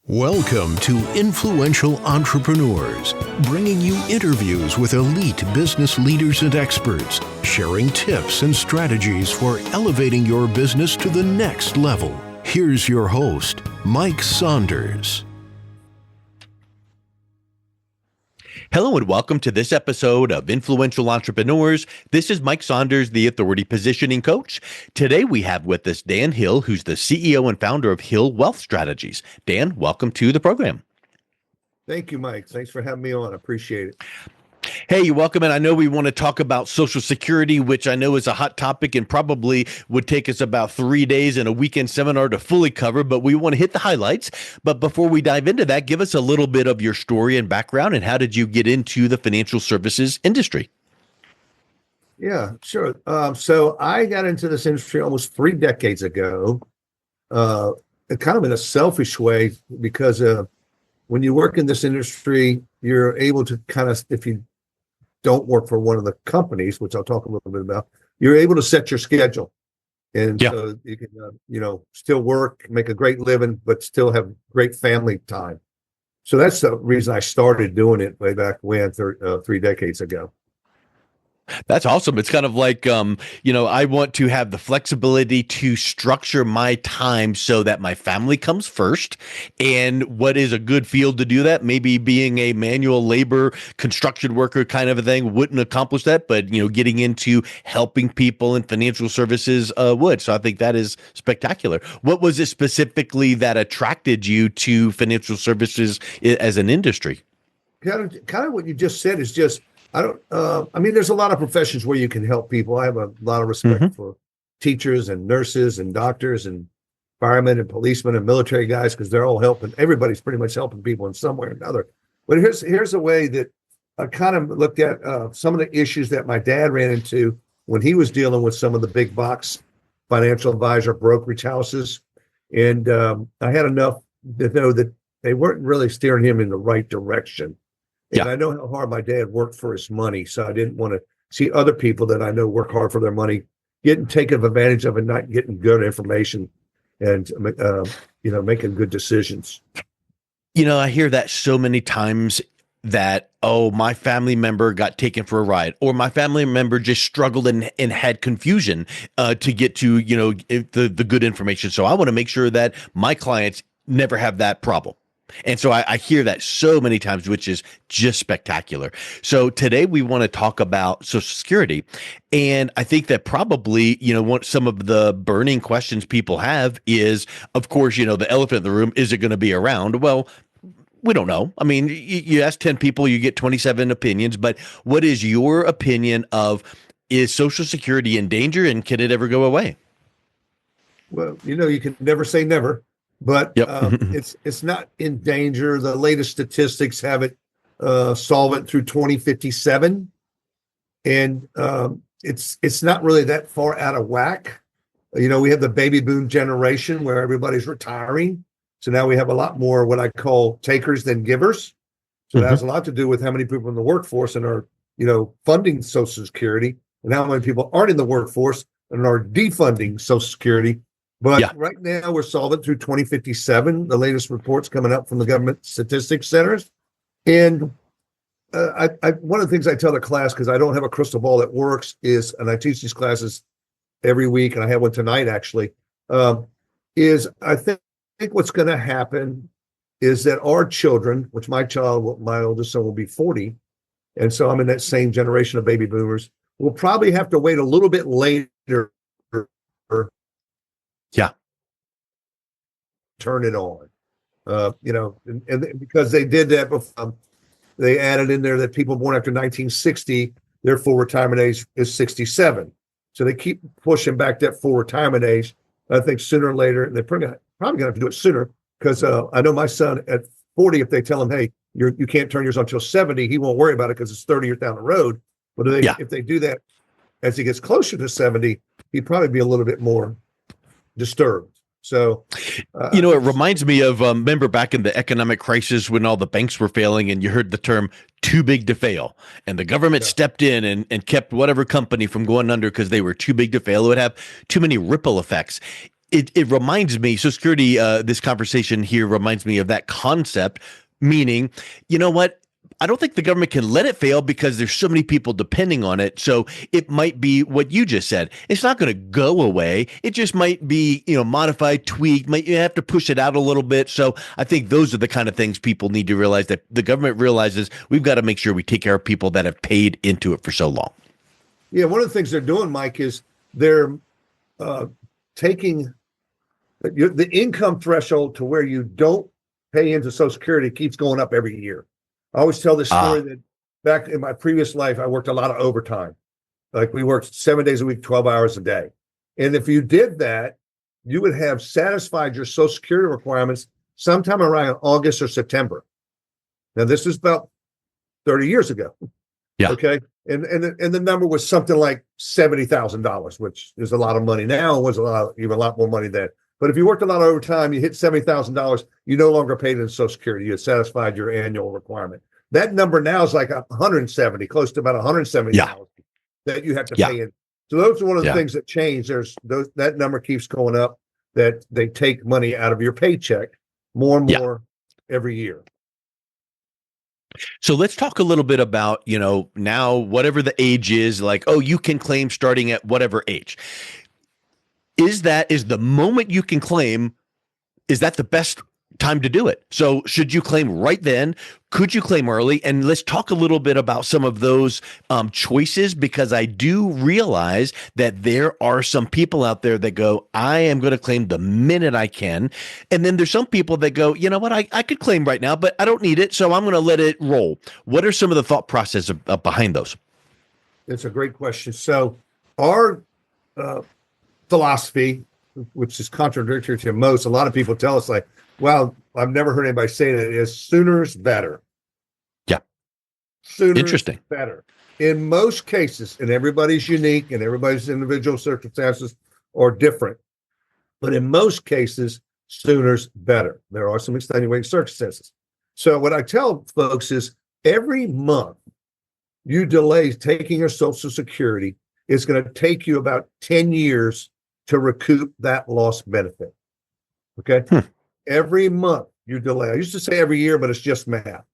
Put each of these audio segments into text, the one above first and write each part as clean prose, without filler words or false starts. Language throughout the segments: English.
Welcome to Influential Entrepreneurs, bringing you interviews with elite business leaders and experts, sharing tips and strategies for elevating your business to the next level. Here's your host, Mike Saunders. Hello and welcome to this episode of Influential Entrepreneurs. This is Mike Saunders, the Authority Positioning Coach. Today we have with us Dan Hill, who's the CEO and founder of Hill Wealth Strategies. Dan, welcome to the program. Thank you, Mike. Thanks for having me on. I appreciate it. Hey, you're welcome. And I know we want to talk about Social Security, which I know is a hot topic and probably would take us about 3 days and a weekend seminar to fully cover, but we want to hit the highlights. But before we dive into that, give us a little bit of your story and background and how did you get into the financial services industry? Yeah, sure. So I got into this industry almost 3 decades ago, kind of in a selfish way, because when you work in this industry, you're able to kind of, if you don't work for one of the companies, which I'll talk a little bit about, you're able to set your schedule. And so you can, still work, make a great living, but still have great family time. So that's the reason I started doing it way back when, 3 decades ago. That's awesome. It's kind of like, I want to have the flexibility to structure my time so that my family comes first. And what is a good field to do that? Maybe being a manual labor construction worker kind of a thing wouldn't accomplish that, but, getting into helping people in financial services would. So I think that is spectacular. What was it specifically that attracted you to financial services as an industry? Kind of what you just said is just, there's a lot of professions where you can help people. I have a lot of respect for teachers and nurses and doctors and firemen and policemen and military guys, because they're all helping. Everybody's pretty much helping people in some way or another. But here's a way that I kind of looked at some of the issues that my dad ran into when he was dealing with some of the big box financial advisor brokerage houses. And I had enough to know that they weren't really steering him in the right direction. And I know how hard my dad worked for his money, so I didn't want to see other people that I know work hard for their money getting taken advantage of and not getting good information and, making good decisions. I hear that so many times that, my family member got taken for a ride, or my family member just struggled and had confusion to get to, the good information. So I want to make sure that my clients never have that problem. And so I hear that so many times, which is just spectacular. So today we want to talk about Social Security. And I think that probably, some of the burning questions people have is, of course, the elephant in the room, is it going to be around? Well, we don't know. I mean, you ask 10 people, you get 27 opinions. But what is your opinion of, is Social Security in danger and can it ever go away? Well, you can never say never. But it's not in danger. The latest statistics have it solvent through 2057, and it's not really that far out of whack. We have the baby boom generation where everybody's retiring, so now we have a lot more what I call takers than givers. So that has a lot to do with how many people in the workforce and are funding Social Security, and how many people aren't in the workforce and are defunding Social Security. But right now we're solvent through 2057. The latest reports coming up from the government statistics centers. And one of the things I tell the class, because I don't have a crystal ball that works, is, and I teach these classes every week, and I have one tonight actually, is I think what's going to happen is that our children, which my oldest son will be 40, and so I'm in that same generation of baby boomers, will probably have to wait a little bit later turn it on, and because they did that before, they added in there that people born after 1960, their full retirement age is 67. So they keep pushing back that full retirement age. I think sooner or later, they're probably going to have to do it sooner, because I know my son at 40, if they tell him, hey, you can't turn yours on until 70, he won't worry about it because it's 30 years down the road. But if they do that as he gets closer to 70, he'd probably be a little bit more disturbed. So, it reminds me of, remember back in the economic crisis when all the banks were failing and you heard the term too big to fail, and the government stepped in and kept whatever company from going under because they were too big to fail. It would have too many ripple effects. it reminds me, Social Security, this conversation here reminds me of that concept, meaning, you know what? I don't think the government can let it fail because there's so many people depending on it. So it might be what you just said. It's not going to go away. It just might be, modified, tweaked. You have to push it out a little bit. So I think those are the kind of things people need to realize, that the government realizes we've got to make sure we take care of people that have paid into it for so long. Yeah, one of the things they're doing, Mike, is they're taking the income threshold to where you don't pay into Social Security keeps going up every year. I always tell this story that back in my previous life, I worked a lot of overtime. Like we worked 7 days a week, 12 hours a day. And if you did that, you would have satisfied your Social Security requirements sometime around August or September. Now, this is about 30 years ago. Yeah. Okay. And the number was something like $70,000, which is a lot of money now. It was even a lot more money then. But if you worked a lot of overtime, you hit $70,000, you no longer paid in Social Security. You had satisfied your annual requirement. That number now is like 170, close to about 170,000 that you have to pay in. So those are one of the things that change. That number keeps going up, that they take money out of your paycheck more and more every year. So let's talk a little bit about, now whatever the age is, like, you can claim starting at whatever age. Is the moment you can claim, is that the best time to do it? So should you claim right then? Could you claim early? And let's talk a little bit about some of those choices, because I do realize that there are some people out there that go, I am going to claim the minute I can. And then there's some people that go, you know what, I could claim right now, but I don't need it, so I'm going to let it roll. What are some of the thought process behind those? It's a great question. So our philosophy, which is contradictory to most, a lot of people tell us, like, well, I've never heard anybody say that, is sooner's better. Yeah. Sooner's Interesting. better. In most cases, and everybody's unique and everybody's individual circumstances are different, but in most cases, sooner's better. There are some extenuating circumstances. So what I tell folks is every month you delay taking your Social Security, it's going to take you about 10 years to recoup that lost benefit. Okay. Every month you delay. I used to say every year, but it's just math.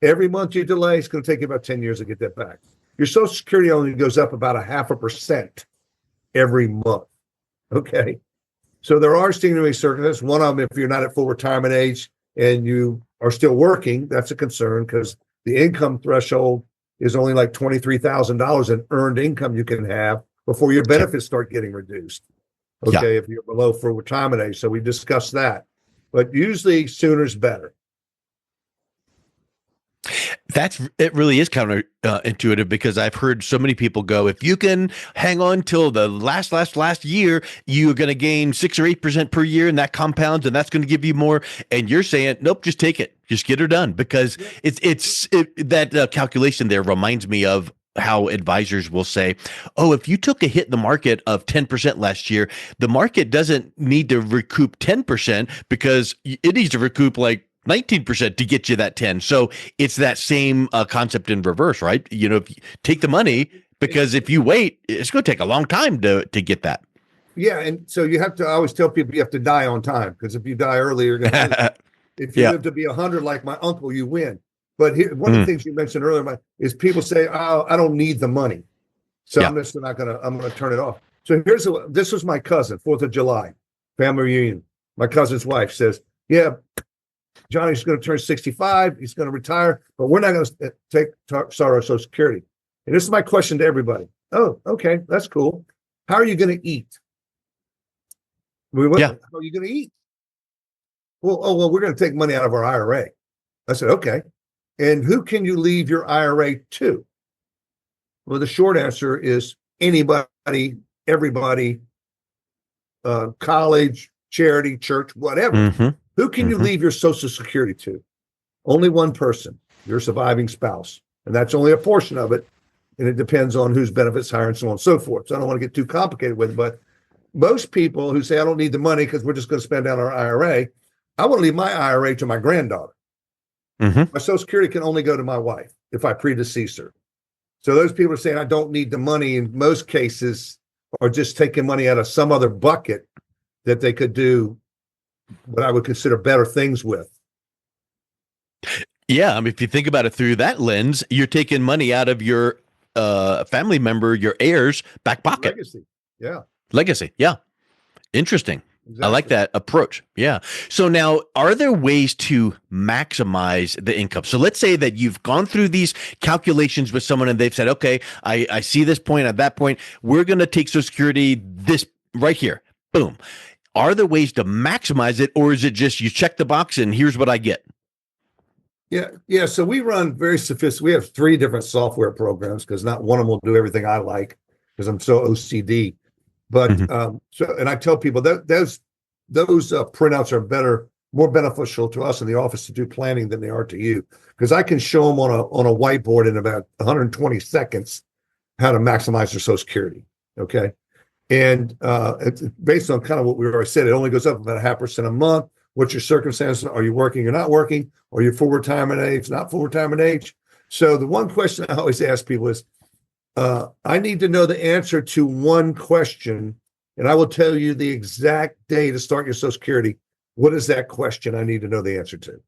Every month you delay, it's going to take you about 10 years to get that back. Your Social Security only goes up about 0.5% every month. Okay. So there are extenuating circumstances. One of them, if you're not at full retirement age and you are still working, that's a concern, because the income threshold is only like $23,000 in earned income you can have before your benefits start getting reduced. Okay, if you're below full retirement age. So we discussed that. But usually sooner's better. It really is counterintuitive, because I've heard so many people go, if you can hang on till the last year, you're going to gain 6 or 8% per year, and that compounds, and that's going to give you more. And you're saying, nope, just take it, just get her done, because that calculation there reminds me of how advisors will say, if you took a hit in the market of 10% last year, the market doesn't need to recoup 10% because it needs to recoup like 19% to get you that 10. So it's that same concept in reverse, right? If you take the money, because if you wait, it's going to take a long time to get that. Yeah. And so you have to, I always tell people you have to die on time, because if you die early, you're going to if you live to be 100 like my uncle, you win. But here, one of the things you mentioned earlier is people say, "Oh, I don't need the money, so I'm just not gonna. I'm gonna turn it off." So this was my cousin, 4th of July, family reunion. My cousin's wife says, "Yeah, Johnny's going to turn 65. He's going to retire, but we're not going to start our Social Security." And this is my question to everybody. Oh, okay, that's cool. How are you going to eat? How are you going to eat? Well, we're going to take money out of our IRA. I said, okay. And who can you leave your IRA to? Well, the short answer is anybody, everybody, college, charity, church, whatever. Who can you leave your Social Security to? Only one person, your surviving spouse. And that's only a portion of it. And it depends on whose benefits higher and so on and so forth. So I don't want to get too complicated with it, but most people who say, I don't need the money because we're just going to spend down our IRA, I want to leave my IRA to my granddaughter. My Social Security can only go to my wife if I predecease her. So those people are saying I don't need the money, in most cases, are just taking money out of some other bucket that they could do what I would consider better things with. Yeah, I mean, if you think about it through that lens, you're taking money out of your family member, your heirs' back pocket. Legacy. Yeah. Legacy. Yeah. Interesting. Exactly. I like that approach. Yeah. So now, are there ways to maximize the income? So let's say that you've gone through these calculations with someone and they've said, okay, I see this point at that point. We're going to take Social Security this right here. Boom. Are there ways to maximize it, or is it just you check the box and here's what I get? Yeah. So we run very sophisticated. We have 3 different software programs because not one of them will do everything I like because I'm so OCD. But and I tell people that those printouts are more beneficial to us in the office to do planning than they are to you, because I can show them on a whiteboard in about 120 seconds how to maximize their Social Security. Okay, and it's based on kind of what we already said. It only goes up about 0.5% a month. What's your circumstances? Are you working or not working? Are you full retirement age? Not full retirement age? So the one question I always ask people is, I need to know the answer to one question, and I will tell you the exact day to start your Social Security. What is that question I need to know the answer to?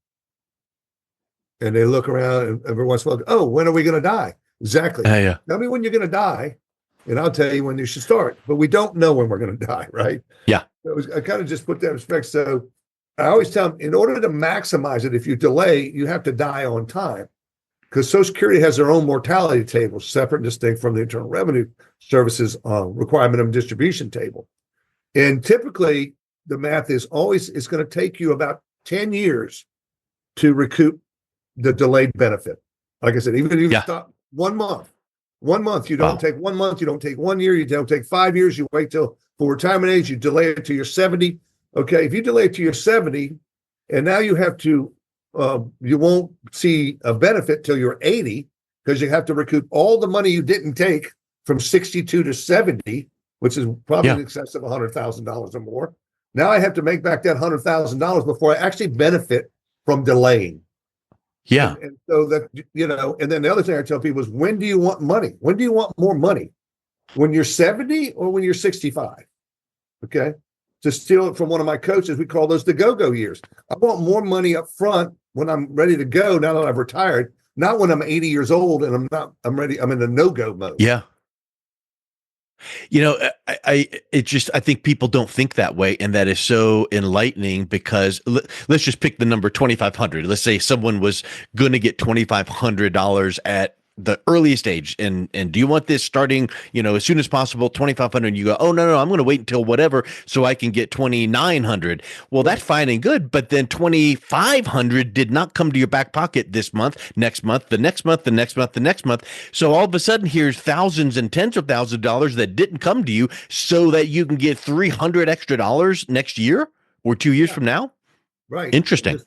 And they look around, and every once in a while, oh, when are we going to die? Exactly. Yeah. Tell me when you're going to die, and I'll tell you when you should start. But we don't know when we're going to die, right? Yeah. So I kind of just put that in respect. So I always tell them, in order to maximize it, if you delay, you have to die on time. Because Social Security has their own mortality table, separate and distinct from the Internal Revenue Service's requirement of distribution table. And typically, the math is always, it's going to take you about 10 years to recoup the delayed benefit. Like I said, even if you stop 1 month, you don't take 1 month, you don't take 1 year, you don't take 5 years, you wait till full retirement age, you delay it to your 70. Okay, if you delay it to your 70, and now you have to you won't see a benefit till you're 80, because you have to recoup all the money you didn't take from 62 to 70, which is probably in excess of $100,000 or more. Now I have to make back that $100,000 before I actually benefit from delaying. Yeah. And so that, and then the other thing I tell people is, when do you want money? When do you want more money? When you're 70 or when you're 65? Okay. To steal it from one of my coaches, we call those the go-go years. I want more money up front when I'm ready to go, now that I've retired, not when I'm 80 years old and I'm ready, I'm in the no-go mode. Yeah. I think people don't think that way. And that is so enlightening, because let's just pick the number 2,500. Let's say someone was going to get $2,500 at the earliest age, and do you want this starting, as soon as possible, 2,500? You go, oh no, I'm going to wait until whatever so I can get 2,900. Well, that's fine and good, but then 2,500 did not come to your back pocket this month, next month, the next month, the next month, the next month. So all of a sudden, here's thousands and tens of thousands of dollars that didn't come to you, so that you can get $300 extra next year or 2 years from now. Right. Interesting.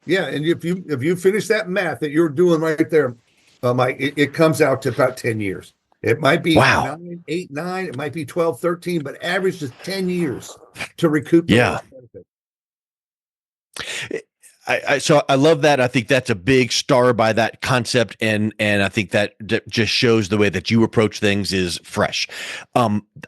Yeah, and if you finish that math that you're doing right there, Mike, it comes out to about 10 years. It might be 9, 8, 9. It might be 12, 13, but average is 10 years to recoup the lost benefit. So I love that. I think that's a big star by that concept, and I think that just shows the way that you approach things is fresh.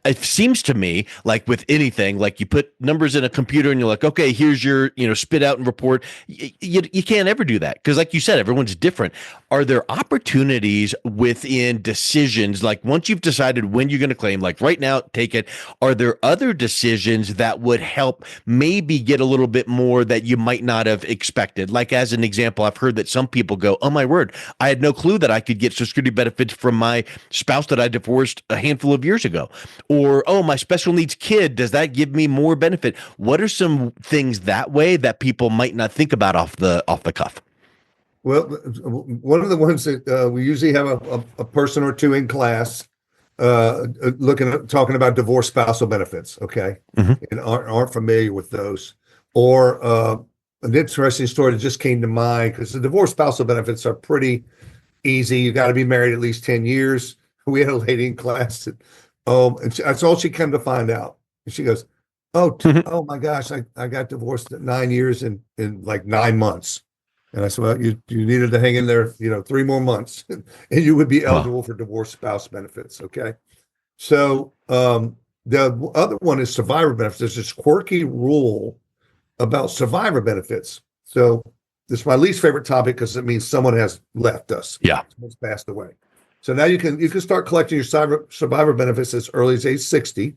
It seems to me like with anything, like you put numbers in a computer and you're like, okay, here's your spit out and report. You can't ever do that, because like you said, everyone's different. Are there opportunities within decisions, like once you've decided when you're going to claim, like right now, take it? Are there other decisions that would help maybe get a little bit more that you might not have expected? Like, as an example, I've heard that some people go, oh my word, I had no clue that I could get Social Security benefits from my spouse that I divorced a handful of years ago. Or, oh, my special needs kid, does that give me more benefit? What are some things that way that people might not think about off the cuff? Well, one of the ones that we usually have a person or two in class talking about divorced spousal benefits, okay, and aren't familiar with those. Or an interesting story that just came to mind, because the divorced spousal benefits are pretty easy. You got to be married at least 10 years. We had a lady in class that, and that's all she came to find out. And she goes, oh my gosh, I got divorced at 9 years in like 9 months. And I said, well, you needed to hang in there, 3 more months, and you would be eligible for divorced spouse benefits. Okay. So The other one is survivor benefits. There's this quirky rule about survivor benefits. So this is my least favorite topic because it means someone has left us. Yeah. Someone's passed away. So now you can start collecting your survivor benefits as early as age 60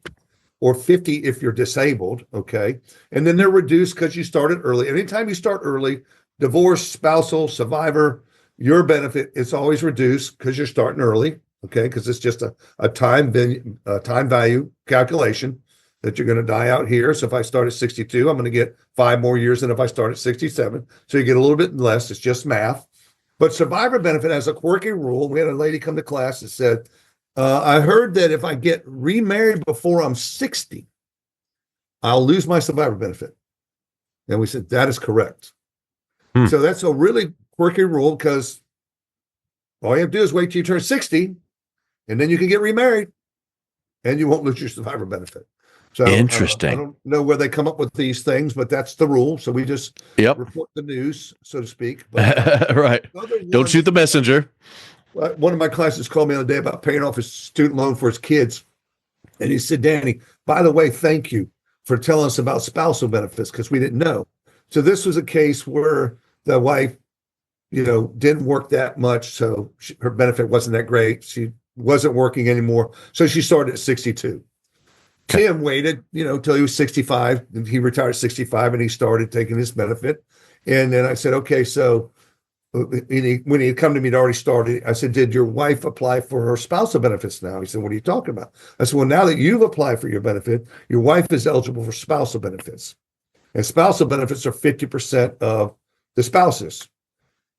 or 50 if you're disabled. Okay. And then they're reduced because you started early. Anytime you start early, divorce, spousal, survivor, your benefit is always reduced because you're starting early. Okay. Because it's just a time value calculation that you're going to die out here. So if I start at 62, I'm going to get 5 more years than if I start at 67. So you get a little bit less. It's just math. But survivor benefit has a quirky rule. We had a lady come to class that said, I heard that if I get remarried before I'm 60, I'll lose my survivor benefit. And we said, that is correct. So that's a really quirky rule because all you have to do is wait till you turn 60 and then you can get remarried and you won't lose your survivor benefit. So interesting. I don't know where they come up with these things, but that's the rule. So we just report the news, so to speak. But, right. Don't shoot the messenger. One of my classes called me the other day about paying off his student loan for his kids. And he said, Danny, by the way, thank you for telling us about spousal benefits because we didn't know. So this was a case where the wife, didn't work that much. So her benefit wasn't that great. She wasn't working anymore. So she started at 62. Okay. Tim waited, till he was 65. And he retired at 65 and he started taking his benefit. And then I said, okay, so when he had come to me, he'd already started. I said, did your wife apply for her spousal benefits now? He said, what are you talking about? I said, well, now that you've applied for your benefit, your wife is eligible for spousal benefits. And spousal benefits are 50% of the spouses.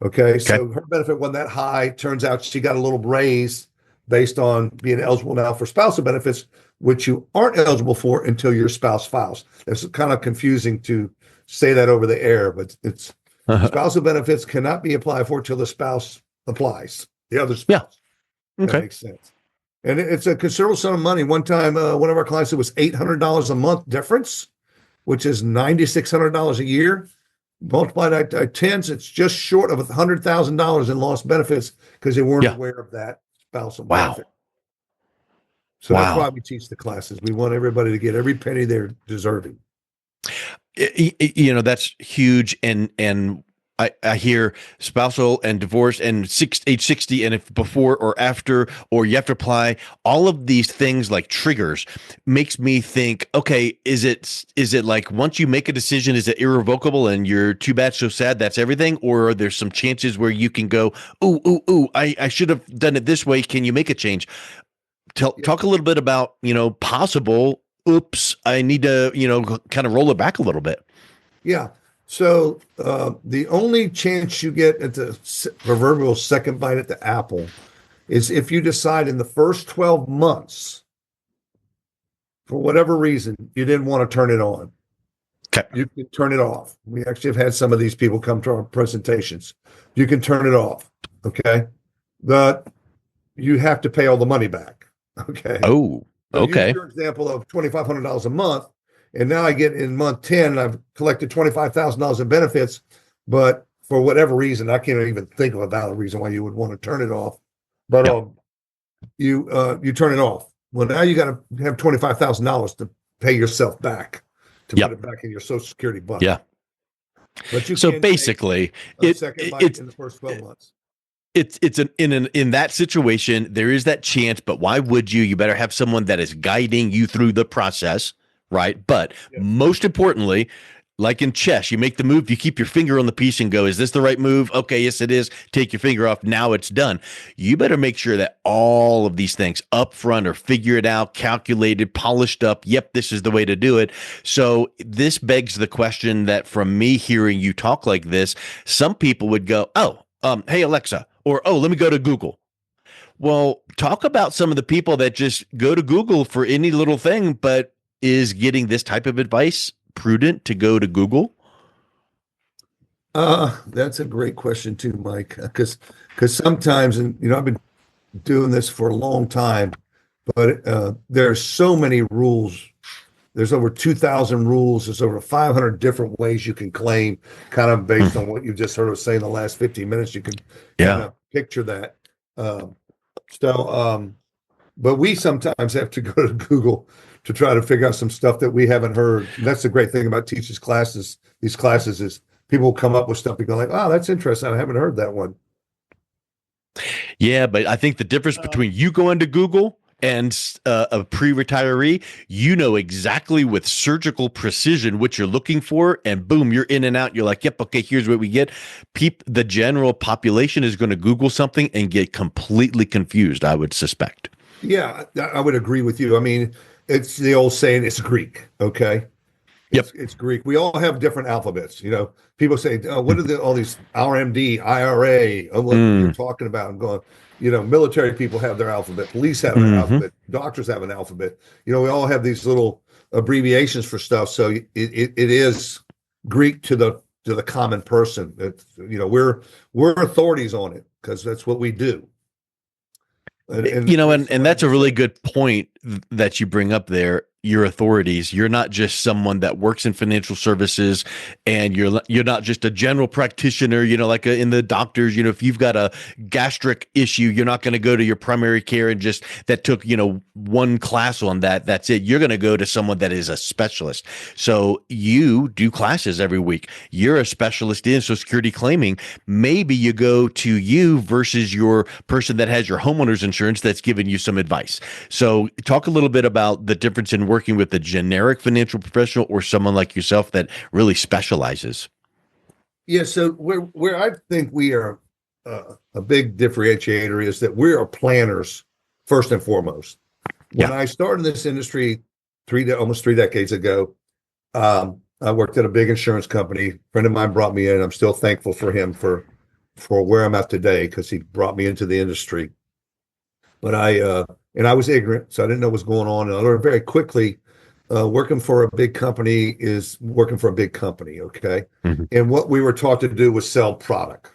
Okay. So her benefit wasn't that high. Turns out she got a little raise based on being eligible now for spousal benefits, which you aren't eligible for until your spouse files. It's kind of confusing to say that over the air, but it's spousal benefits cannot be applied for until the spouse applies, the other spouse. Yeah. Okay. That makes sense. And it's a considerable sum of money. One time, one of our clients, it was $800 a month difference, which is $9,600 a year. Multiply that by 10, it's just short of $100,000 in lost benefits because they weren't aware of that spousal benefit. So that's why we teach the classes. We want everybody to get every penny they're deserving. That's huge. And I hear spousal and divorce and age 60, and if before or after, or you have to apply, all of these things like triggers makes me think, okay, is it like once you make a decision, is it irrevocable and you're too bad, so sad, that's everything? Or are there some chances where you can go, I should have done it this way. Can you make a change? Talk a little bit about, possible, I need to, kind of roll it back a little bit. Yeah. So the only chance you get at the proverbial second bite at the apple is if you decide in the first 12 months, for whatever reason, you didn't want to turn it on. Okay. You can turn it off. We actually have had some of these people come to our presentations. You can turn it off. Okay. But you have to pay all the money back. Okay. Oh, okay. Use your example of $2,500 a month. And now I get in month 10 and I've collected $25,000 in benefits, but for whatever reason, I can't even think of a valid reason why you would want to turn it off. But you turn it off. Well, now you got to have $25,000 to pay yourself back, to put it back in your Social Security bucket. Yeah. But you so basically, it's in the first 12 months. It's in that situation, there is that chance, but why would you? You better have someone that is guiding you through the process. Right. But most importantly, like in chess, you make the move, you keep your finger on the piece and go, is this the right move? Okay, yes, it is. Take your finger off. Now it's done. You better make sure that all of these things up front are figured out, calculated, polished up. Yep, this is the way to do it. So this begs the question that from me hearing you talk like this, some people would go, hey, Alexa, or, let me go to Google. Well, talk about some of the people that just go to Google for any little thing, but is getting this type of advice prudent to go to Google? That's a great question too, Mike, because sometimes, and I've been doing this for a long time, but there are so many rules. There's over 2,000 rules. There's over 500 different ways you can claim, kind of based on what you just heard us say in the last 15 minutes. You can kind of picture that. but we sometimes have to go to Google to try to figure out some stuff that we haven't heard. And that's the great thing about teachers' classes. These classes is people come up with stuff and go like, "Oh, that's interesting. I haven't heard that one." Yeah, but I think the difference between you going to Google and a pre-retiree, you know exactly with surgical precision what you're looking for, and boom, you're in and out. You're like, yep, okay, here's what we get. The general population is going to Google something and get completely confused, I would suspect. Yeah, I would agree with you. I mean, it's the old saying, it's Greek, okay? It's Greek. We all have different alphabets. You know, people say, oh, what are all these RMD, IRA, what you're talking about? I'm going, you know, military people have their alphabet, police have an alphabet, doctors have an alphabet. You know, we all have these little abbreviations for stuff. So it is Greek to the common person. You know, we're authorities on it because that's what we do. And you know, and that's a really good point that you bring up there. Your authorities. You're not just someone that works in financial services, and you're not just a general practitioner, you know, like in the doctors, you know, if you've got a gastric issue, you're not going to go to your primary care and just that took, you know, one class on that. That's it. You're going to go to someone that is a specialist. So you do classes every week. You're a specialist in Social Security claiming. Maybe you go to you versus your person that has your homeowner's insurance that's giving you some advice. So talk a little bit about the difference in working with a generic financial professional or someone like yourself that really specializes. Yeah, so where I think we are a big differentiator is that we are planners first and foremost. When I started in this industry almost 3 decades ago, I worked at a big insurance company. A friend of mine brought me in. I'm still thankful for him for where I'm at today because he brought me into the industry. But I was ignorant, so I didn't know what was going on. And I learned very quickly, working for a big company is working for a big company, okay? And what we were taught to do was sell product.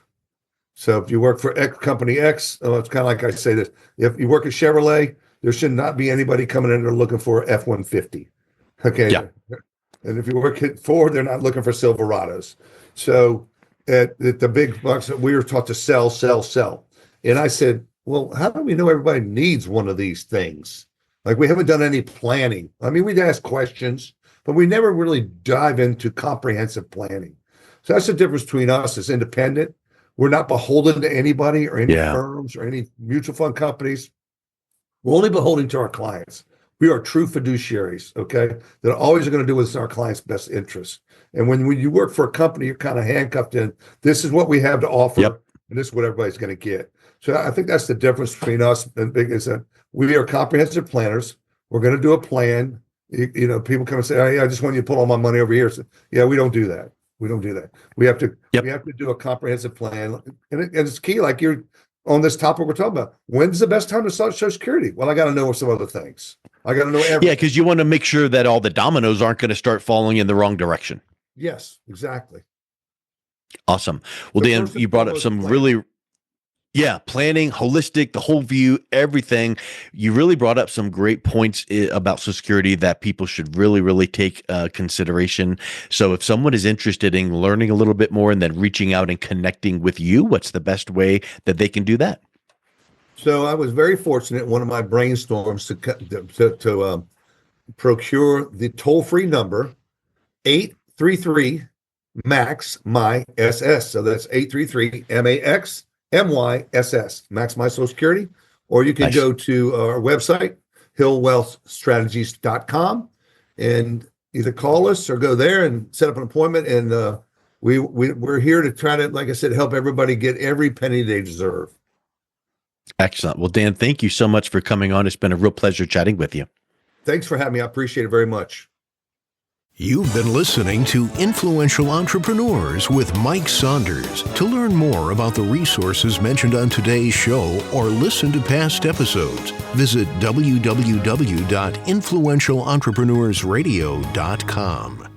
So if you work for company X, it's kind of like I say this, if you work at Chevrolet, there should not be anybody coming in there looking for F-150, okay? Yeah. And if you work at Ford, they're not looking for Silverados. So at the big bucks, we were taught to sell, sell, sell. And I said, well, how do we know everybody needs one of these things? Like, we haven't done any planning. I mean, we'd ask questions, but we never really dive into comprehensive planning. So that's the difference between us as independent. We're not beholden to anybody or any firms or any mutual fund companies. We're only beholden to our clients. We are true fiduciaries, okay? That always are going to do what's in our client's best interest. And when you work for a company, you're kind of handcuffed in, this is what we have to offer, and this is what everybody's going to get. So I think that's the difference between us and big is that we are comprehensive planners. We're going to do a plan. You know, people come and say, "Oh, yeah, I just want you to put all my money over here." So, yeah, we don't do that. We don't do that. We have to do a comprehensive plan, and it's key. Like you're on this topic we're talking about. When's the best time to start Social Security? Well, I got to know some other things. I got to know everything. Yeah, because you want to make sure that all the dominoes aren't going to start falling in the wrong direction. Yes, exactly. Awesome. Well, Dan, you brought up some really. Yeah, planning, holistic, the whole view, everything. You really brought up some great points about Social Security that people should really, really take consideration. So if someone is interested in learning a little bit more and then reaching out and connecting with you, what's the best way that they can do that? So I was very fortunate in one of my brainstorms to procure the toll-free number 833 MAX My SS. So that's 833 MAX MYSS, Max My Social Security, or you can go to our website, hillwealthstrategies.com, and either call us or go there and set up an appointment. And we're here to try to, like I said, help everybody get every penny they deserve. Excellent. Well, Dan, thank you so much for coming on. It's been a real pleasure chatting with you. Thanks for having me. I appreciate it very much. You've been listening to Influential Entrepreneurs with Mike Saunders. To learn more about the resources mentioned on today's show or listen to past episodes, visit www.influentialentrepreneurssradio.com.